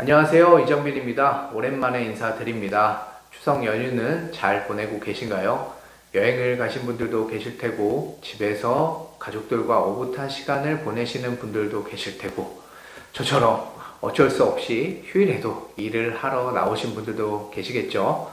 안녕하세요. 이정민입니다. 오랜만에 인사드립니다. 추석 연휴는 잘 보내고 계신가요? 여행을 가신 분들도 계실 테고, 집에서 가족들과 오붓한 시간을 보내시는 분들도 계실 테고, 저처럼 어쩔 수 없이 휴일에도 일을 하러 나오신 분들도 계시겠죠?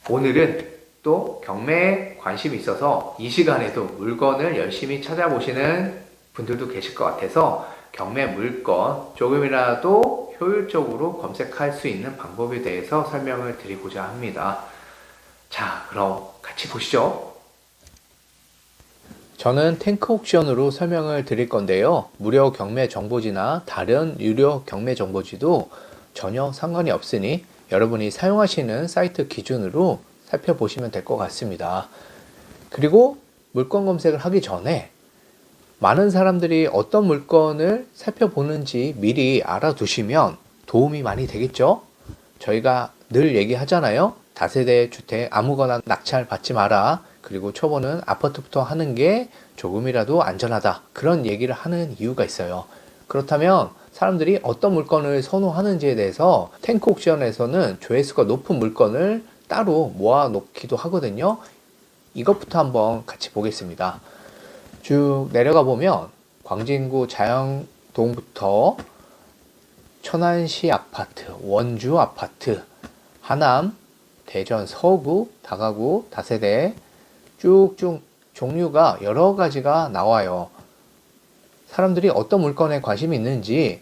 오늘은 또 경매에 관심이 있어서 이 시간에도 물건을 열심히 찾아보시는 분들도 계실 것 같아서 경매 물건 조금이라도 효율적으로 검색할 수 있는 방법에 대해서 설명을 드리고자 합니다. 자, 그럼 같이 보시죠. 저는 탱크 옥션으로 설명을 드릴 건데요. 무료 경매 정보지나 다른 유료 경매 정보지도 전혀 상관이 없으니 여러분이 사용하시는 사이트 기준으로 살펴보시면 될 것 같습니다. 그리고 물건 검색을 하기 전에 많은 사람들이 어떤 물건을 살펴보는지 미리 알아두시면 도움이 많이 되겠죠? 저희가 늘 얘기하잖아요. 다세대 주택 아무거나 낙찰 받지 마라. 그리고 초보는 아파트부터 하는 게 조금이라도 안전하다. 그런 얘기를 하는 이유가 있어요. 그렇다면 사람들이 어떤 물건을 선호하는지에 대해서 탱크 옥션에서는 조회수가 높은 물건을 따로 모아 놓기도 하거든요. 이것부터 한번 같이 보겠습니다. 쭉 내려가 보면 광진구 자영동부터 천안시 아파트, 원주 아파트, 하남, 대전 서구, 다가구, 다세대 쭉쭉 종류가 여러 가지가 나와요. 사람들이 어떤 물건에 관심이 있는지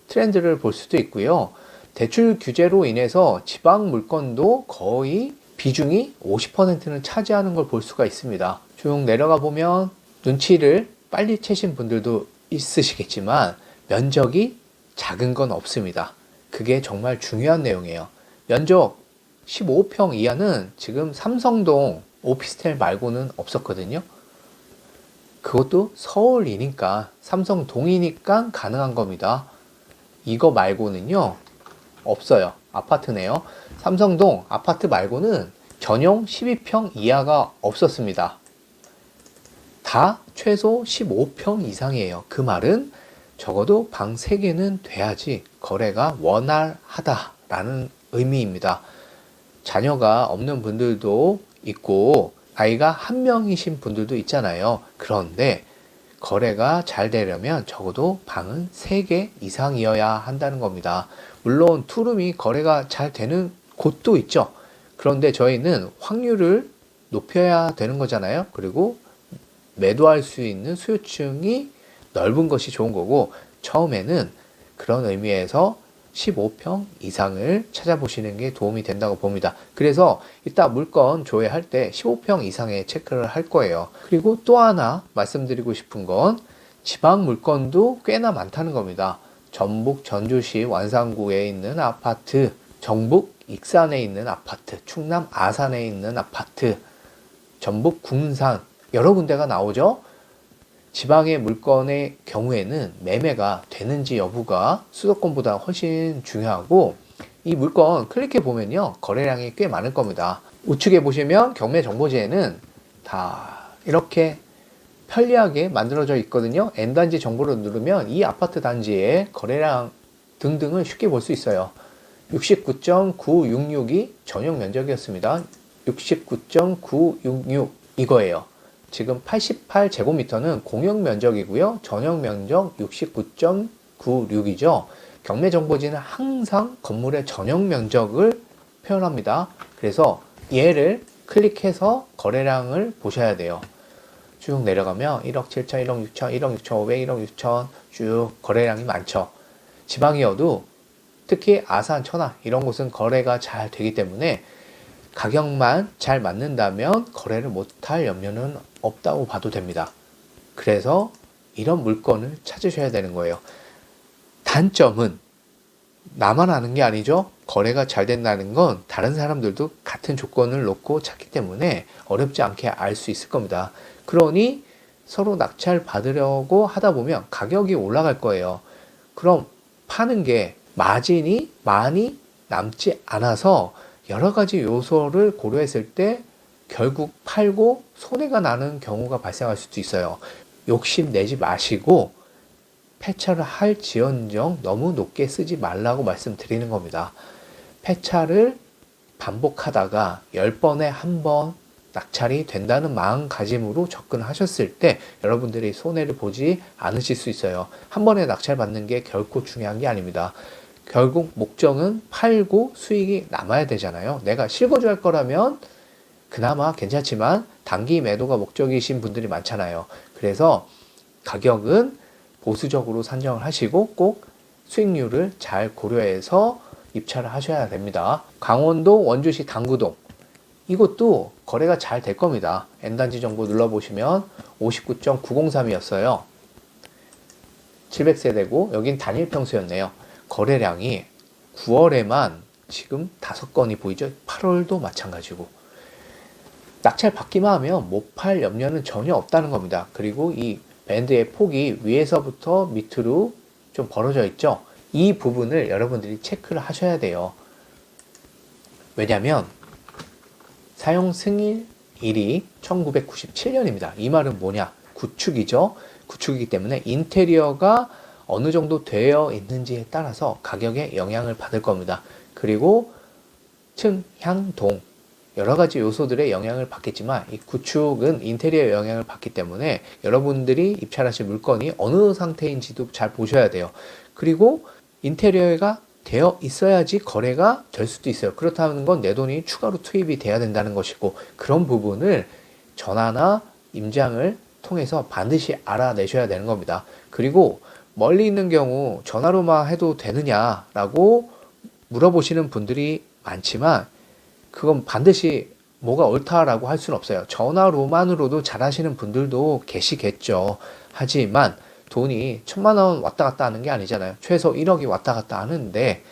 트렌드를 볼 수도 있고요. 대출 규제로 인해서 지방 물건도 거의 비중이 50%는 차지하는 걸 볼 수가 있습니다. 쭉 내려가 보면 눈치를 빨리 채신 분들도 있으시겠지만 면적이 작은 건 없습니다. 그게 정말 중요한 내용이에요. 면적 15평 이하는 지금 삼성동 오피스텔 말고는 없었거든요. 그것도 서울이니까 삼성동이니까 가능한 겁니다. 이거 말고는요 없어요. 아파트네요. 삼성동 아파트 말고는 전용 12평 이하가 없었습니다. 다 최소 15평 이상이에요. 그 말은 적어도 방 3개는 돼야지 거래가 원활하다라는 의미입니다. 자녀가 없는 분들도 있고 아이가 한 명이신 분들도 있잖아요. 그런데 거래가 잘 되려면 적어도 방은 3개 이상이어야 한다는 겁니다. 물론 투룸이 거래가 잘 되는 곳도 있죠. 그런데 저희는 확률을 높여야 되는 거잖아요. 그리고 매도할 수 있는 수요층이 넓은 것이 좋은 거고, 처음에는 그런 의미에서 15평 이상을 찾아보시는 게 도움이 된다고 봅니다. 그래서 이따 물건 조회할 때 15평 이상의 체크를 할 거예요. 그리고 또 하나 말씀드리고 싶은 건 지방 물건도 꽤나 많다는 겁니다. 전북 전주시 완산구에 있는 아파트, 전북 익산에 있는 아파트, 충남 아산에 있는 아파트, 전북 군산 여러 군데가 나오죠. 지방의 물건의 경우에는 매매가 되는지 여부가 수도권보다 훨씬 중요하고, 이 물건 클릭해 보면요 거래량이 꽤 많을 겁니다. 우측에 보시면 경매 정보지에는 다 이렇게 편리하게 만들어져 있거든요. N단지 정보를 누르면 이 아파트 단지의 거래량 등등을 쉽게 볼 수 있어요. 69.966이 전용 면적이었습니다. 69.966 이거예요. 지금 88제곱미터는 공용 면적이고요. 전용 면적 69.96이죠. 경매 정보지는 항상 건물의 전용 면적을 표현합니다. 그래서 얘를 클릭해서 거래량을 보셔야 돼요. 쭉 내려가면 1억 7천, 1억 6천, 1억 6천 5백, 1억 6천 쭉 거래량이 많죠. 지방이어도 특히 아산, 천안 이런 곳은 거래가 잘 되기 때문에 가격만 잘 맞는다면 거래를 못할 염려는 없다고 봐도 됩니다. 그래서 이런 물건을 찾으셔야 되는 거예요. 단점은 나만 아는 게 아니죠. 거래가 잘 된다는 건 다른 사람들도 같은 조건을 놓고 찾기 때문에 어렵지 않게 알 수 있을 겁니다. 그러니 서로 낙찰 받으려고 하다 보면 가격이 올라갈 거예요. 그럼 파는 게 마진이 많이 남지 않아서 여러 가지 요소를 고려했을 때 결국 팔고 손해가 나는 경우가 발생할 수도 있어요. 욕심 내지 마시고 폐차를 할 지연정 너무 높게 쓰지 말라고 말씀드리는 겁니다. 폐차를 반복하다가 10번에 한 번 낙찰이 된다는 마음가짐으로 접근하셨을 때 여러분들이 손해를 보지 않으실 수 있어요. 한 번에 낙찰 받는 게 결코 중요한 게 아닙니다. 결국 목적은 팔고 수익이 남아야 되잖아요. 내가 실거주할 거라면 그나마 괜찮지만 단기 매도가 목적이신 분들이 많잖아요. 그래서 가격은 보수적으로 산정을 하시고 꼭 수익률을 잘 고려해서 입찰을 하셔야 됩니다. 강원도 원주시 당구동, 이것도 거래가 잘 될 겁니다. N단지 정보 눌러보시면 59.903이었어요. 700세대고 여긴 단일 평수였네요. 거래량이 9월에만 지금 5건이 보이죠? 8월도 마찬가지고. 낙찰 받기만 하면 못 팔 염려는 전혀 없다는 겁니다. 그리고 이 밴드의 폭이 위에서부터 밑으로 좀 벌어져 있죠? 이 부분을 여러분들이 체크를 하셔야 돼요. 왜냐면 사용 승인일이 1997년입니다. 이 말은 뭐냐? 구축이죠. 구축이기 때문에 인테리어가 어느 정도 되어 있는지에 따라서 가격에 영향을 받을 겁니다. 그리고 층, 향, 동 여러 가지 요소들의 영향을 받겠지만 이 구축은 인테리어에 영향을 받기 때문에 여러분들이 입찰하실 물건이 어느 상태인지도 잘 보셔야 돼요. 그리고 인테리어가 되어 있어야지 거래가 될 수도 있어요. 그렇다는 건 내 돈이 추가로 투입이 돼야 된다는 것이고, 그런 부분을 전화나 임장을 통해서 반드시 알아내셔야 되는 겁니다. 그리고 멀리 있는 경우 전화로만 해도 되느냐라고 물어보시는 분들이 많지만 그건 반드시 뭐가 옳다라고 할 수는 없어요. 전화로만으로도 잘하시는 분들도 계시겠죠. 하지만 돈이 1,000만 원 왔다 갔다 하는 게 아니잖아요. 최소 1억이 왔다 갔다 하는데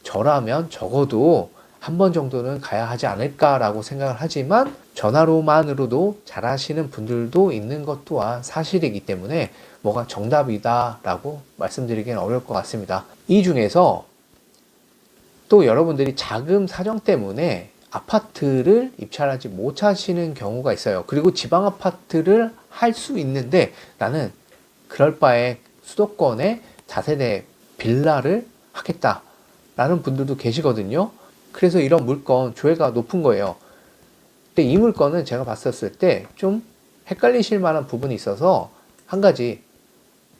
저라면 적어도 한 번 정도는 가야 하지 않을까라고 생각을 하지만 전화로만으로도 잘하시는 분들도 있는 것 또한 사실이기 때문에 뭐가 정답이다라고 말씀드리기는 어려울 것 같습니다. 이 중에서 또 여러분들이 자금 사정 때문에 아파트를 입찰하지 못하시는 경우가 있어요. 그리고 지방 아파트를 할 수 있는데 나는 그럴 바에 수도권에 다세대 빌라를 하겠다라는 분들도 계시거든요. 그래서 이런 물건 조회가 높은 거예요. 근데 이 물건은 제가 봤었을 때 좀 헷갈리실 만한 부분이 있어서 한 가지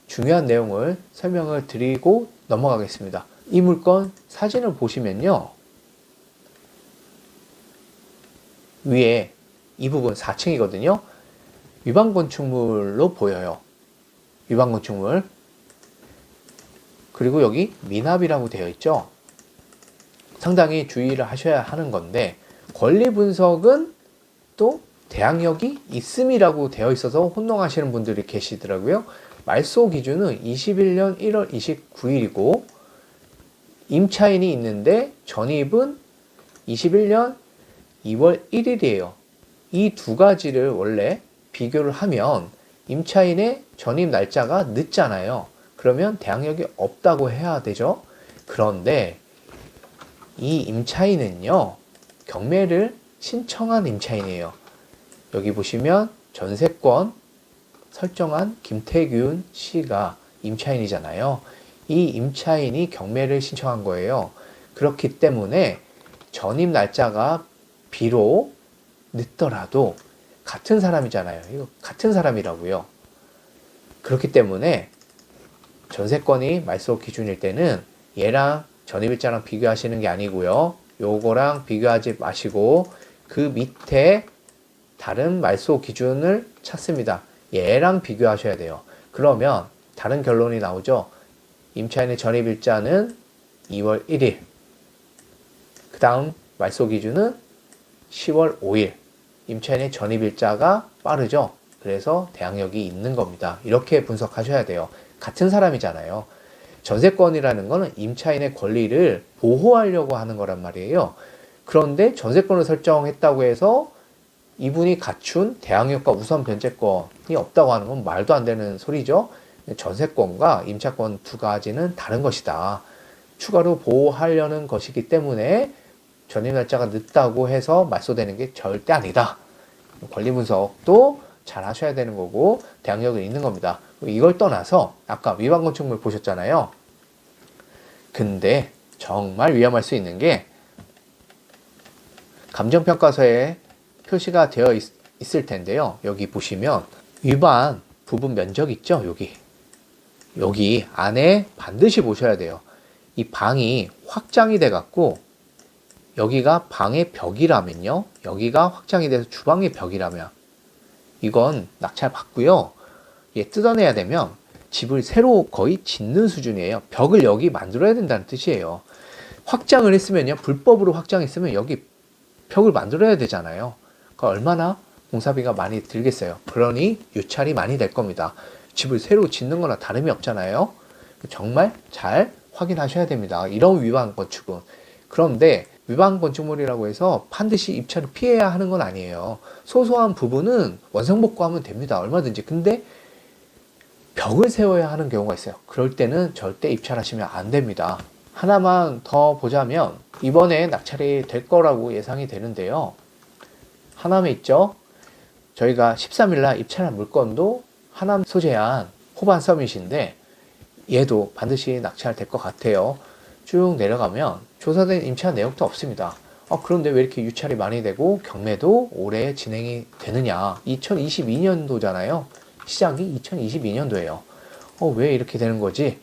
중요한 내용을 설명을 드리고 넘어가겠습니다. 이 물건 사진을 보시면요, 위에 이 부분 4층이거든요. 위반 건축물로 보여요. 위반 건축물. 그리고 여기 미납이라고 되어 있죠. 상당히 주의를 하셔야 하는 건데, 권리 분석은 또 대항력이 있음이라고 되어 있어서 혼동하시는 분들이 계시더라고요. 말소 기준은 21년 1월 29일이고 임차인이 있는데 전입은 21년 2월 1일이에요. 이 두 가지를 원래 비교를 하면 임차인의 전입 날짜가 늦잖아요. 그러면 대항력이 없다고 해야 되죠. 그런데 이 임차인은요, 경매를 신청한 임차인이에요. 여기 보시면 전세권 설정한 김태균 씨가 임차인이잖아요. 이 임차인이 경매를 신청한 거예요. 그렇기 때문에 전입 날짜가 비록 늦더라도 같은 사람이잖아요. 이거 같은 사람이라고요. 그렇기 때문에 전세권이 말소 기준일 때는 얘랑 전입일자랑 비교하시는 게 아니고요. 요거랑 비교하지 마시고 그 밑에 다른 말소 기준을 찾습니다. 얘랑 비교하셔야 돼요. 그러면 다른 결론이 나오죠. 임차인의 전입일자는 2월 1일. 그 다음 말소 기준은 10월 5일. 임차인의 전입일자가 빠르죠. 그래서 대항력이 있는 겁니다. 이렇게 분석하셔야 돼요. 같은 사람이잖아요. 전세권이라는 거는 임차인의 권리를 보호하려고 하는 거란 말이에요. 그런데 전세권을 설정했다고 해서 이분이 갖춘 대항력과 우선 변제권이 없다고 하는 건 말도 안 되는 소리죠. 전세권과 임차권 두 가지는 다른 것이다. 추가로 보호하려는 것이기 때문에 전입 날짜가 늦다고 해서 말소되는 게 절대 아니다. 권리 분석도 잘 하셔야 되는 거고 대항력은 있는 겁니다. 이걸 떠나서 아까 위반 건축물 보셨잖아요. 근데 정말 위험할 수 있는 게 감정평가서에 표시가 되어 있을 텐데요. 여기 보시면 위반 부분 면적 있죠? 여기 안에 반드시 보셔야 돼요. 이 방이 확장이 돼 갖고 여기가 방의 벽이라면요. 여기가 확장이 돼서 주방의 벽이라면 이건 낙찰 받고요. 뜯어내야 되면 집을 새로 거의 짓는 수준이에요. 벽을 여기 만들어야 된다는 뜻이에요. 확장을 했으면요. 불법으로 확장했으면 여기 벽을 만들어야 되잖아요. 그러니까 얼마나 공사비가 많이 들겠어요. 그러니 유찰이 많이 될 겁니다. 집을 새로 짓는 거나 다름이 없잖아요. 정말 잘 확인하셔야 됩니다. 이런 위반 건축은. 그런데 위반 건축물이라고 해서 반드시 입찰을 피해야 하는 건 아니에요. 소소한 부분은 원상복구하면 됩니다. 얼마든지. 근데 벽을 세워야 하는 경우가 있어요. 그럴 때는 절대 입찰하시면 안 됩니다. 하나만 더 보자면 이번에 낙찰이 될 거라고 예상이 되는데요. 하남에 있죠. 저희가 13일날 입찰한 물건도 하남 소재한 호반 서밋인데 얘도 반드시 낙찰될 것 같아요. 쭉 내려가면 조사된 임차 내역도 없습니다. 그런데 왜 이렇게 유찰이 많이 되고 경매도 올해 진행이 되느냐. 2022년도잖아요. 시작이 2022년도예요. 왜 이렇게 되는 거지?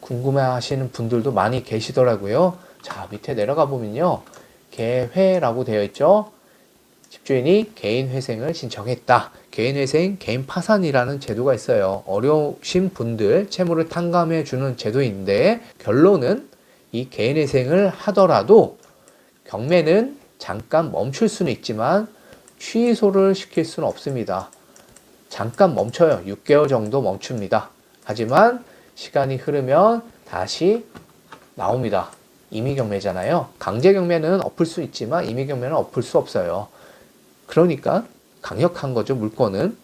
궁금해 하시는 분들도 많이 계시더라고요. 자, 밑에 내려가 보면요. 개회라고 되어 있죠. 집주인이 개인회생을 신청했다. 개인회생, 개인파산이라는 제도가 있어요. 어려우신 분들 채무를 탕감해 주는 제도인데 결론은 이 개인회생을 하더라도 경매는 잠깐 멈출 수는 있지만 취소를 시킬 수는 없습니다. 잠깐 멈춰요. 6개월 정도 멈춥니다. 하지만 시간이 흐르면 다시 나옵니다. 임의경매잖아요. 강제경매는 엎을 수 있지만 임의경매는 엎을 수 없어요. 그러니까 강력한 거죠. 물건은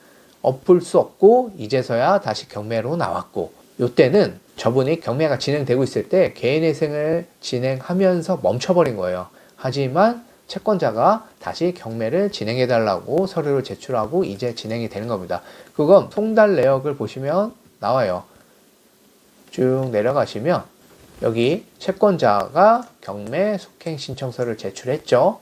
엎을 수 없고 이제서야 다시 경매로 나왔고 이때는 저분이 경매가 진행되고 있을 때 개인회생을 진행하면서 멈춰버린 거예요. 하지만 채권자가 다시 경매를 진행해달라고 서류를 제출하고 이제 진행이 되는 겁니다. 그건 송달 내역을 보시면 나와요. 쭉 내려가시면 여기 채권자가 경매 속행 신청서를 제출했죠.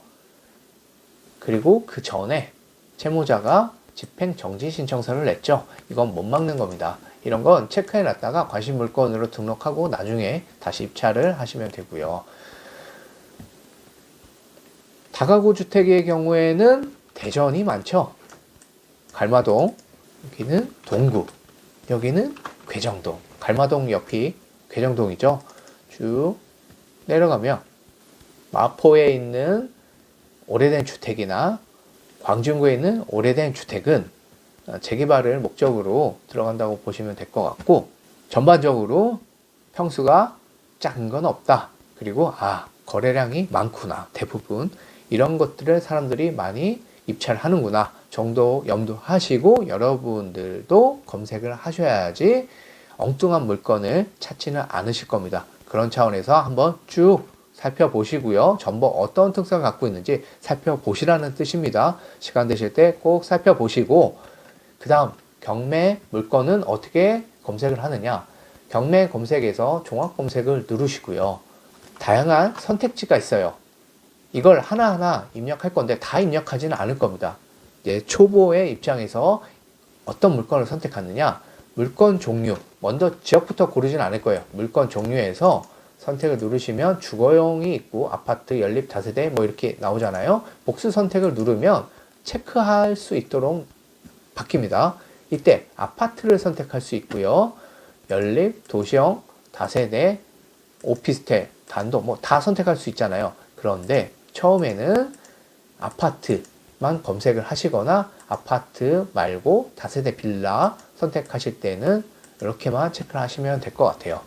그리고 그 전에 채무자가 집행 정지 신청서를 냈죠. 이건 못 막는 겁니다. 이런 건 체크해 놨다가 과실 물건으로 등록하고 나중에 다시 입찰을 하시면 되고요. 다가구 주택의 경우에는 대전이 많죠. 갈마동, 여기는 동구, 여기는 괴정동. 갈마동 옆이 괴정동이죠. 쭉 내려가면 마포에 있는 오래된 주택이나 광진구에 있는 오래된 주택은 재개발을 목적으로 들어간다고 보시면 될 것 같고 전반적으로 평수가 작은 건 없다. 그리고 거래량이 많구나. 대부분 이런 것들을 사람들이 많이 입찰하는구나 정도 염두하시고 여러분들도 검색을 하셔야지 엉뚱한 물건을 찾지는 않으실 겁니다. 그런 차원에서 한번 쭉 살펴보시고요. 전부 어떤 특성을 갖고 있는지 살펴보시라는 뜻입니다. 시간 되실 때 꼭 살펴보시고 그 다음 경매 물건은 어떻게 검색을 하느냐. 경매 검색에서 종합 검색을 누르시고요. 다양한 선택지가 있어요. 이걸 하나하나 입력할 건데 다 입력하지는 않을 겁니다. 이제 초보의 입장에서 어떤 물건을 선택하느냐. 물건 종류, 먼저 지역부터 고르진 않을 거예요. 물건 종류에서 선택을 누르시면 주거용이 있고 아파트, 연립, 다세대 뭐 이렇게 나오잖아요. 복수 선택을 누르면 체크할 수 있도록 바뀝니다. 이때 아파트를 선택할 수 있고요. 연립, 도시형, 다세대, 오피스텔, 단독 뭐 다 선택할 수 있잖아요. 그런데 처음에는 아파트만 검색을 하시거나 아파트 말고 다세대 빌라 선택하실 때는 이렇게만 체크를 하시면 될 것 같아요.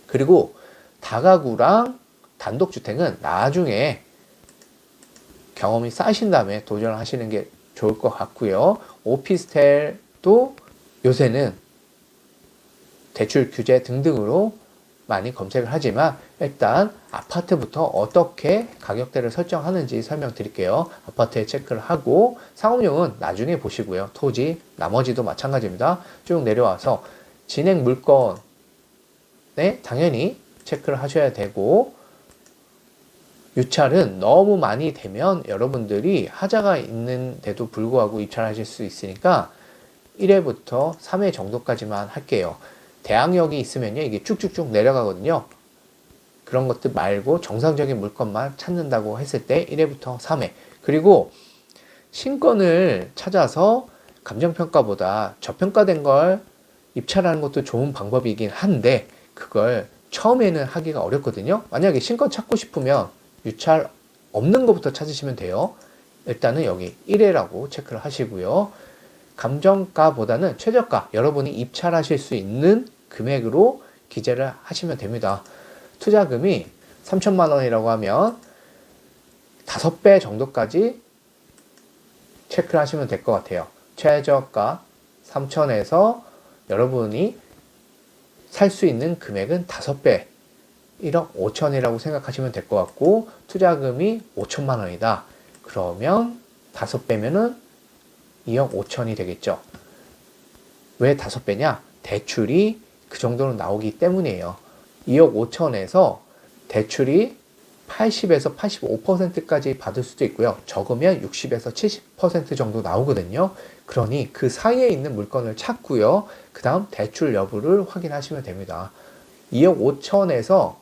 그리고 다가구랑 단독주택은 나중에 경험이 쌓이신 다음에 도전하시는 게 좋을 것 같고요. 오피스텔도 요새는 대출 규제 등등으로 많이 검색을 하지만 일단 아파트부터 어떻게 가격대를 설정하는지 설명드릴게요. 아파트에 체크를 하고 상업용은 나중에 보시고요. 토지, 나머지도 마찬가지입니다. 쭉 내려와서 진행 물건에 당연히 체크를 하셔야 되고, 유찰은 너무 많이 되면 여러분들이 하자가 있는데도 불구하고 입찰하실 수 있으니까 1회부터 3회 정도까지만 할게요. 대항력이 있으면요, 이게 쭉쭉쭉 내려가거든요. 그런 것들 말고 정상적인 물건만 찾는다고 했을 때 1회부터 3회. 그리고 신건을 찾아서 감정평가보다 저평가된 걸 입찰하는 것도 좋은 방법이긴 한데, 그걸 처음에는 하기가 어렵거든요. 만약에 신건 찾고 싶으면 유찰 없는 것부터 찾으시면 돼요. 일단은 여기 1회라고 체크를 하시고요. 감정가보다는 최저가, 여러분이 입찰하실 수 있는 금액으로 기재를 하시면 됩니다. 투자금이 3천만 원이라고 하면 5배 정도까지 체크를 하시면 될 것 같아요. 최저가 3천에서 여러분이 살 수 있는 금액은 5배, 1억 5천이라고 생각하시면 될 것 같고, 투자금이 5천만 원이다. 그러면 5배면은 2억 5천이 되겠죠. 왜 5배냐? 대출이 그 정도로 나오기 때문이에요. 2억 5천에서 대출이 80에서 85%까지 받을 수도 있고요. 적으면 60에서 70% 정도 나오거든요. 그러니 그 사이에 있는 물건을 찾고요. 그 다음 대출 여부를 확인하시면 됩니다. 2억 5천에서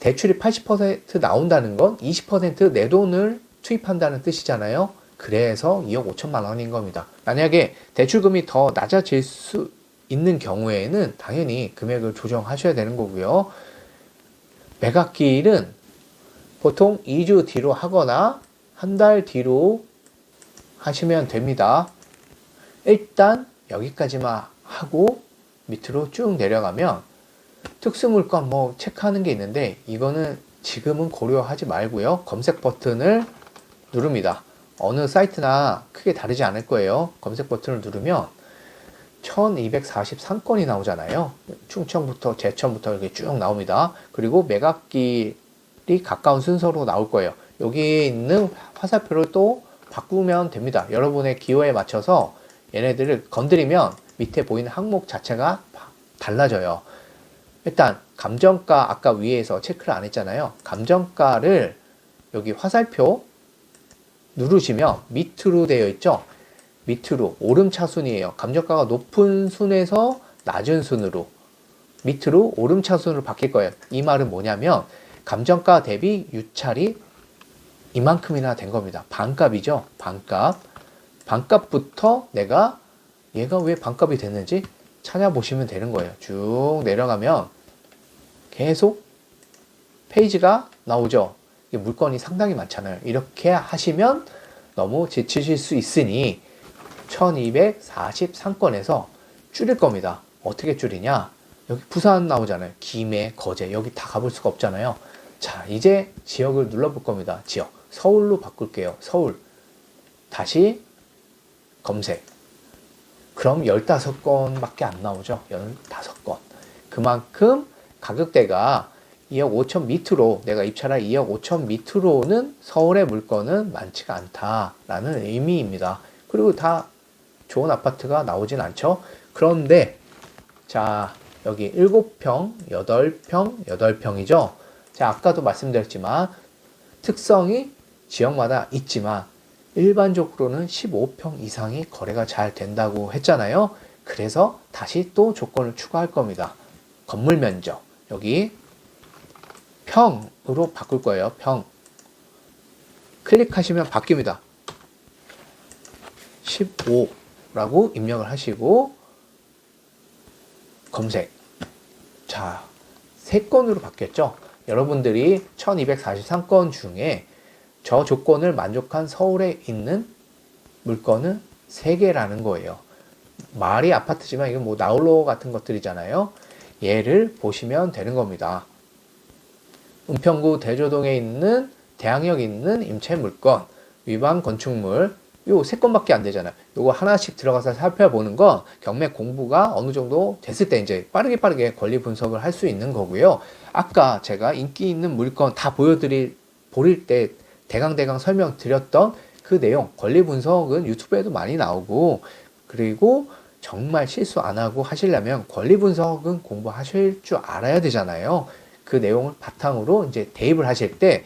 대출이 80% 나온다는 건 20% 내 돈을 투입한다는 뜻이잖아요. 그래서 2억 5천만 원인 겁니다. 만약에 대출금이 더 낮아질 수 있는 경우에는 당연히 금액을 조정하셔야 되는 거고요. 매각기일은 보통 2주 뒤로 하거나 한 달 뒤로 하시면 됩니다. 일단 여기까지만 하고 밑으로 쭉 내려가면 특수물건 뭐 체크하는 게 있는데, 이거는 지금은 고려하지 말고요. 검색 버튼을 누릅니다. 어느 사이트나 크게 다르지 않을 거예요. 검색 버튼을 누르면 1243건이 나오잖아요. 충청부터 제천부터 이렇게 쭉 나옵니다. 그리고 매각기일이 가까운 순서로 나올 거예요. 여기 있는 화살표를 또 바꾸면 됩니다. 여러분의 기호에 맞춰서 얘네들을 건드리면 밑에 보이는 항목 자체가 달라져요. 일단 감정가, 아까 위에서 체크를 안 했잖아요. 감정가를 여기 화살표 누르시면 밑으로 되어 있죠. 밑으로 오름차순이에요. 감정가가 높은 순에서 낮은 순으로 밑으로 오름차순으로 바뀔 거예요. 이 말은 뭐냐면 감정가 대비 유찰이 이만큼이나 된 겁니다. 반값이죠. 반값. 반값부터 내가 얘가 왜 반값이 됐는지 찾아보시면 되는 거예요. 쭉 내려가면 계속 페이지가 나오죠. 물건이 상당히 많잖아요. 이렇게 하시면 너무 지치실 수 있으니 1243건에서 줄일 겁니다. 어떻게 줄이냐? 여기 부산 나오잖아요. 김해, 거제, 여기 다 가볼 수가 없잖아요. 자, 이제 지역을 눌러볼 겁니다. 지역. 서울로 바꿀게요. 서울. 다시 검색. 그럼 15건밖에 안 나오죠. 15건. 그만큼 가격대가 2억 5천 밑으로, 내가 입찰할 2억 5천 밑으로는 서울의 물건은 많지가 않다라는 의미입니다. 그리고 다 좋은 아파트가 나오진 않죠. 그런데 자, 여기 7평, 8평, 8평이죠. 자, 아까도 말씀드렸지만 특성이 지역마다 있지만 일반적으로는 15평 이상이 거래가 잘 된다고 했잖아요. 그래서 다시 또 조건을 추가할 겁니다. 건물 면적, 여기 평으로 바꿀 거예요. 평. 클릭하시면 바뀝니다. 15라고 입력을 하시고 검색. 자, 3건으로 바뀌었죠. 여러분들이 1243건 중에 저 조건을 만족한 서울에 있는 물건은 3개라는 거예요. 말이 아파트지만 이건 뭐 나홀로 같은 것들이잖아요. 얘를 보시면 되는 겁니다. 은평구 대조동에 있는 대항력 있는 임체 물건, 위반 건축물, 요 세 건밖에 안 되잖아요. 요거 하나씩 들어가서 살펴보는 건 경매 공부가 어느 정도 됐을 때 이제 빠르게 권리 분석을 할 수 있는 거고요. 아까 제가 인기 있는 물건 다 보일 때 대강 설명드렸던 그 내용, 권리 분석은 유튜브에도 많이 나오고, 그리고 정말 실수 안 하고 하시려면 권리 분석은 공부하실 줄 알아야 되잖아요. 그 내용을 바탕으로 이제 대입을 하실 때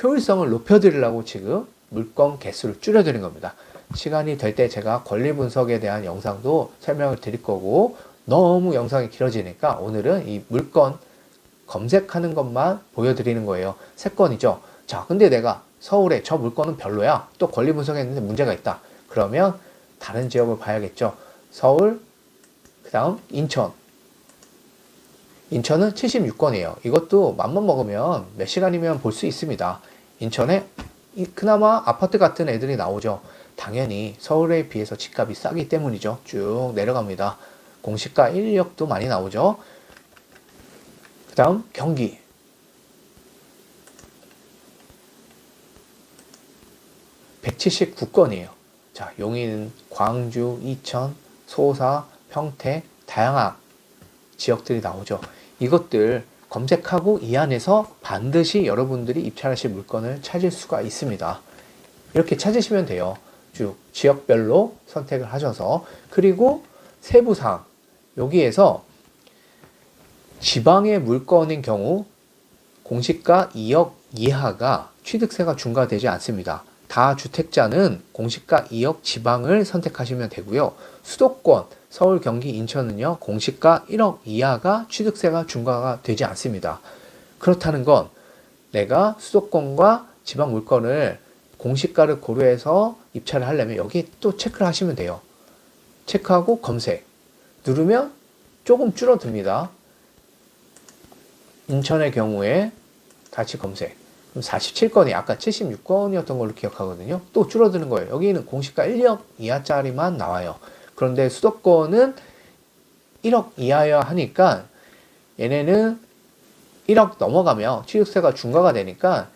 효율성을 높여드리려고 지금 물건 개수를 줄여드린 겁니다. 시간이 될 때 제가 권리 분석에 대한 영상도 설명을 드릴 거고, 너무 영상이 길어지니까 오늘은 이 물건 검색하는 것만 보여드리는 거예요. 세 건이죠. 자, 근데 내가 서울에 저 물건은 별로야. 또 권리 분석했는데 문제가 있다. 그러면 다른 지역을 봐야겠죠. 서울, 그 다음 인천. 인천은 76건이에요. 이것도 맘만 먹으면 몇 시간이면 볼 수 있습니다. 인천에 그나마 아파트 같은 애들이 나오죠. 당연히 서울에 비해서 집값이 싸기 때문이죠. 쭉 내려갑니다. 공시가 1억도 많이 나오죠. 그 다음 경기. 179건이에요. 자, 용인, 광주, 이천, 소사, 평택, 다양한 지역들이 나오죠. 이것들 검색하고 이 안에서 반드시 여러분들이 입찰하실 물건을 찾을 수가 있습니다. 이렇게 찾으시면 돼요. 쭉 지역별로 선택을 하셔서. 그리고 세부사항, 여기에서 지방의 물건인 경우 공시가 2억 이하가 취득세가 중과되지 않습니다. 다주택자는 공시가 2억 지방을 선택하시면 되고요. 수도권, 서울, 경기, 인천은요, 공시가 1억 이하가 취득세가 중과가 되지 않습니다. 그렇다는 건 내가 수도권과 지방 물건을 공시가를 고려해서 입찰을 하려면 여기 또 체크를 하시면 돼요. 체크하고 검색 누르면 조금 줄어듭니다. 인천의 경우에 다시 검색. 그럼 47건이 아까 76건이었던 걸로 기억하거든요. 또 줄어드는 거예요. 여기는 공시가 1억 이하짜리만 나와요. 그런데 수도권은 1억 이하여야 하니까 얘네는 1억 넘어가면 취득세가 중과가 되니까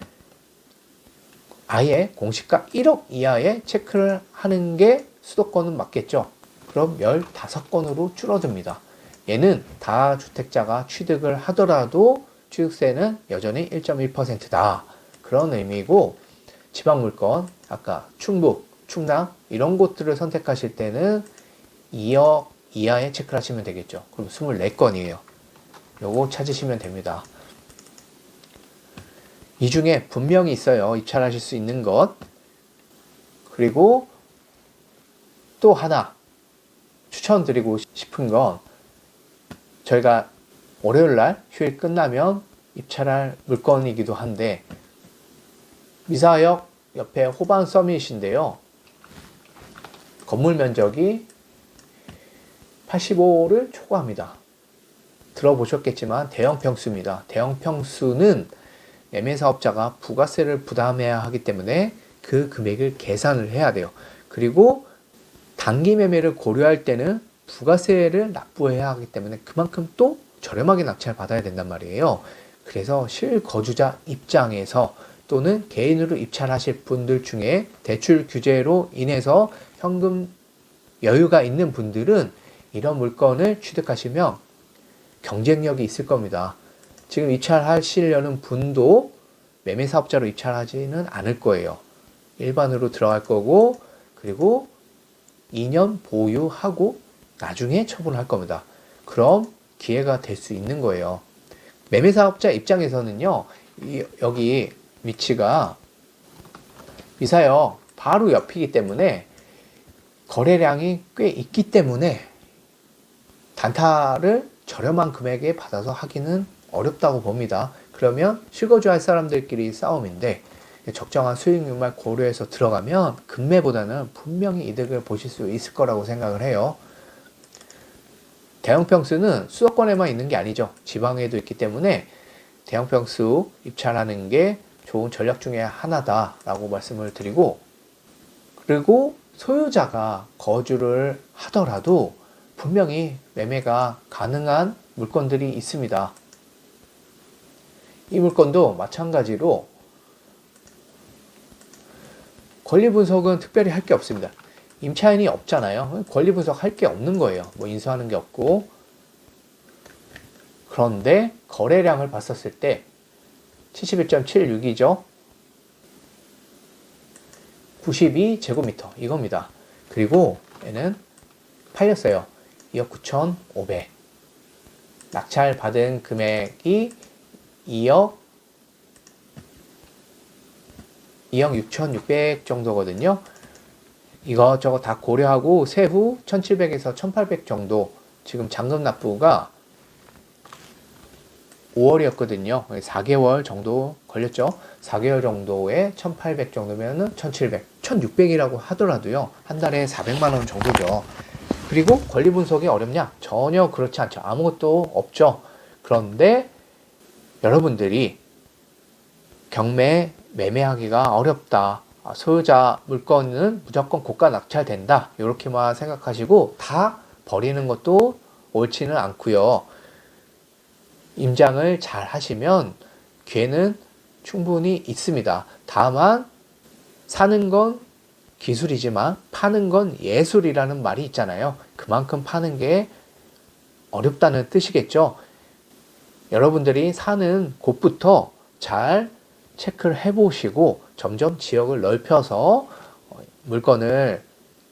아예 공시가 1억 이하에 체크를 하는 게 수도권은 맞겠죠. 그럼 15건으로 줄어듭니다. 얘는 다주택자가 취득을 하더라도 취득세는 여전히 1.1%다. 그런 의미고, 지방물건, 아까 충북, 충남 이런 곳들을 선택하실 때는 2억 이하에 체크를 하시면 되겠죠. 그럼 24건이에요. 요거 찾으시면 됩니다. 이 중에 분명히 있어요. 입찰하실 수 있는 것. 그리고 또 하나 추천드리고 싶은 건 저희가 월요일날 휴일 끝나면 입찰할 물건이기도 한데 미사역 옆에 호반 서밋인데요. 건물 면적이 85를 초과합니다. 들어보셨겠지만 대형 평수입니다. 대형 평수는 매매사업자가 부가세를 부담해야 하기 때문에 그 금액을 계산을 해야 돼요. 그리고 단기 매매를 고려할 때는 부가세를 납부해야 하기 때문에 그만큼 또 저렴하게 낙찰 받아야 된단 말이에요. 그래서 실거주자 입장에서 또는 개인으로 입찰하실 분들 중에 대출 규제로 인해서 현금 여유가 있는 분들은 이런 물건을 취득하시면 경쟁력이 있을 겁니다. 지금 입찰하시려는 분도 매매사업자로 입찰하지는 않을 거예요. 일반으로 들어갈 거고, 그리고 2년 보유하고 나중에 처분할 겁니다. 그럼 기회가 될 수 있는 거예요. 매매사업자 입장에서는요, 여기 위치가 미사역 바로 옆이기 때문에 거래량이 꽤 있기 때문에 단타를 저렴한 금액에 받아서 하기는 어렵다고 봅니다. 그러면 실거주할 사람들끼리 싸움인데 적정한 수익률만 고려해서 들어가면 금매보다는 분명히 이득을 보실 수 있을 거라고 생각을 해요. 대형평수는 수도권에만 있는 게 아니죠. 지방에도 있기 때문에 대형평수 입찰하는 게 좋은 전략 중에 하나다라고 말씀을 드리고, 그리고 소유자가 거주를 하더라도 분명히 매매가 가능한 물건들이 있습니다. 이 물건도 마찬가지로 권리 분석은 특별히 할 게 없습니다. 임차인이 없잖아요. 권리 분석 할 게 없는 거예요. 뭐 인수하는 게 없고. 그런데 거래량을 봤었을 때 71.76이죠. 92제곱미터 이겁니다. 그리고 얘는 팔렸어요. 2억 9,500. 낙찰 받은 금액이 2억 6,600 정도거든요. 이것저것 다 고려하고 세후 1,700에서 1,800 정도. 지금 잔금 납부가 5월이었거든요. 4개월 정도 걸렸죠. 4개월 정도에 1,800 정도면은 1,700, 1,600이라고 하더라도요. 한 달에 400만 원 정도죠. 그리고 권리 분석이 어렵냐? 전혀 그렇지 않죠. 아무것도 없죠. 그런데 여러분들이 경매 매매하기가 어렵다. 소유자 물건은 무조건 고가 낙찰된다. 이렇게만 생각하시고 다 버리는 것도 옳지는 않고요. 임장을 잘 하시면 기회는 충분히 있습니다. 다만 사는 건 기술이지만 파는 건 예술이라는 말이 있잖아요. 그만큼 파는 게 어렵다는 뜻이겠죠. 여러분들이 사는 곳부터 잘 체크를 해보시고 점점 지역을 넓혀서 물건을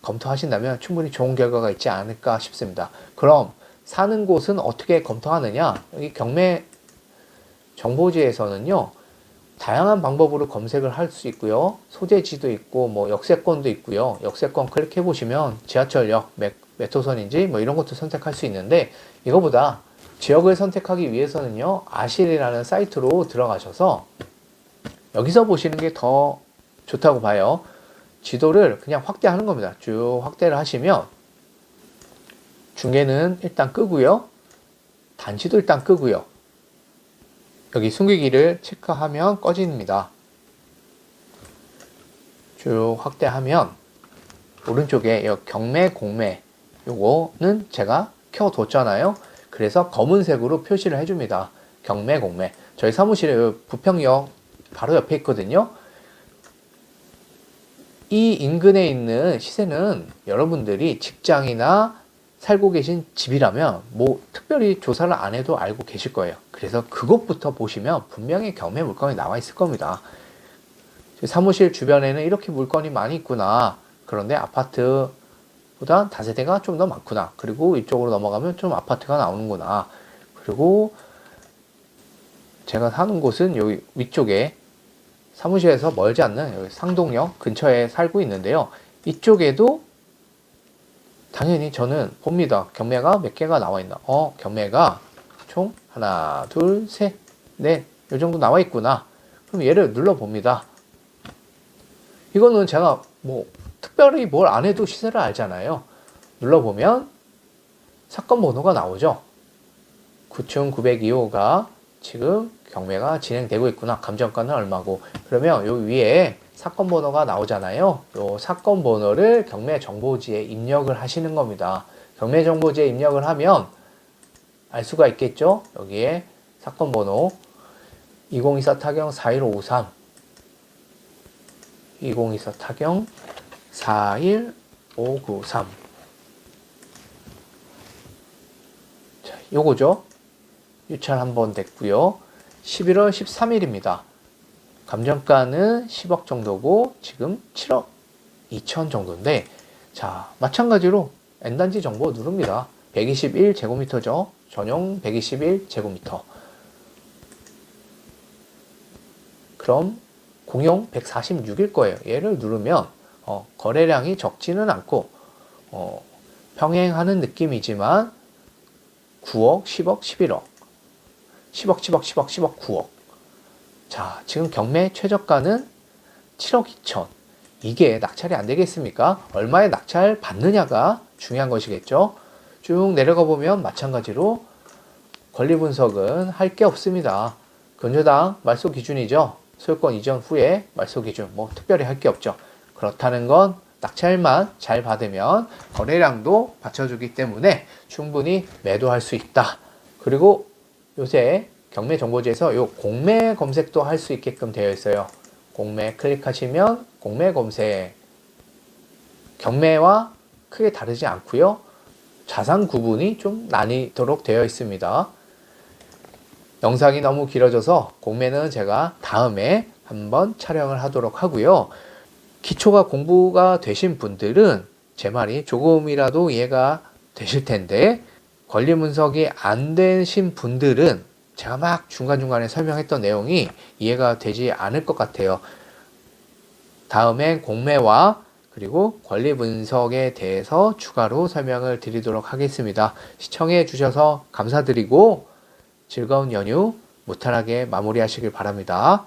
검토하신다면 충분히 좋은 결과가 있지 않을까 싶습니다. 그럼 사는 곳은 어떻게 검토하느냐? 여기 경매 정보지에서는요, 다양한 방법으로 검색을 할 수 있고요. 소재지도 있고, 뭐 역세권도 있고요. 역세권 클릭해 보시면 지하철역 몇 호선인지 뭐 이런 것도 선택할 수 있는데, 이거보다 지역을 선택하기 위해서는요, 아실이라는 사이트로 들어가셔서 여기서 보시는 게 더 좋다고 봐요. 지도를 그냥 확대하는 겁니다. 쭉 확대를 하시면 중계는 일단 끄고요. 단지도 일단 끄고요. 여기 숨기기를 체크하면 꺼집니다. 쭉 확대하면 오른쪽에 경매, 공매 요거는 제가 켜뒀잖아요. 그래서 검은색으로 표시를 해줍니다. 경매, 공매. 저희 사무실에 부평역 바로 옆에 있거든요. 이 인근에 있는 시세는 여러분들이 직장이나 살고 계신 집이라면 뭐 특별히 조사를 안 해도 알고 계실 거예요. 그래서 그것부터 보시면 분명히 경매 물건이 나와 있을 겁니다. 사무실 주변에는 이렇게 물건이 많이 있구나. 그런데 아파트보다 다세대가 좀 더 많구나. 그리고 이쪽으로 넘어가면 좀 아파트가 나오는구나. 그리고 제가 사는 곳은 여기 위쪽에 사무실에서 멀지 않는 여기 상동역 근처에 살고 있는데요. 이쪽에도 당연히 저는 봅니다. 경매가 몇 개가 나와 있나. 경매가 총 하나, 둘, 셋, 넷, 요 정도 나와 있구나. 그럼 얘를 눌러봅니다. 이거는 제가 뭐 특별히 뭘 안 해도 시세를 알잖아요. 눌러보면 사건 번호가 나오죠. 9,902호가 지금 경매가 진행되고 있구나. 감정가는 얼마고. 그러면 요 위에 사건 번호가 나오잖아요. 요 사건 번호를 경매 정보지에 입력을 하시는 겁니다. 경매 정보지에 입력을 하면 알 수가 있겠죠. 여기에 사건 번호 2024 타경 41553 2024 타경 41593 자, 요거죠. 유찰 한번 됐고요. 11월 13일입니다. 감정가는 10억 정도고 지금 7억 2천 정도인데 자 마찬가지로 N단지 정보 누릅니다. 121제곱미터죠. 전용 121제곱미터. 그럼 공용 146일 거예요. 얘를 누르면 거래량이 적지는 않고 평행하는 느낌이지만 9억, 10억, 11억 10억, 10억, 10억, 10억, 9억. 자, 지금 경매 최저가는 7억 2천. 이게 낙찰이 안 되겠습니까? 얼마에 낙찰 받느냐가 중요한 것이겠죠. 쭉 내려가 보면 마찬가지로 권리 분석은 할 게 없습니다. 근저당 말소 기준이죠. 소유권 이전 후에 말소 기준 뭐 특별히 할 게 없죠. 그렇다는 건 낙찰만 잘 받으면 거래량도 받쳐주기 때문에 충분히 매도할 수 있다. 그리고 요새 경매 정보지에서 요 공매 검색도 할 수 있게끔 되어 있어요. 공매 클릭하시면 공매 검색, 경매와 크게 다르지 않고요. 자산 구분이 좀 나뉘도록 되어 있습니다. 영상이 너무 길어져서 공매는 제가 다음에 한번 촬영을 하도록 하고요. 기초가 공부가 되신 분들은 제 말이 조금이라도 이해가 되실 텐데, 권리 분석이 안 되신 분들은 제가 막 중간중간에 설명했던 내용이 이해가 되지 않을 것 같아요. 다음엔 공매와 그리고 권리 분석에 대해서 추가로 설명을 드리도록 하겠습니다. 시청해 주셔서 감사드리고 즐거운 연휴 무탈하게 마무리하시길 바랍니다.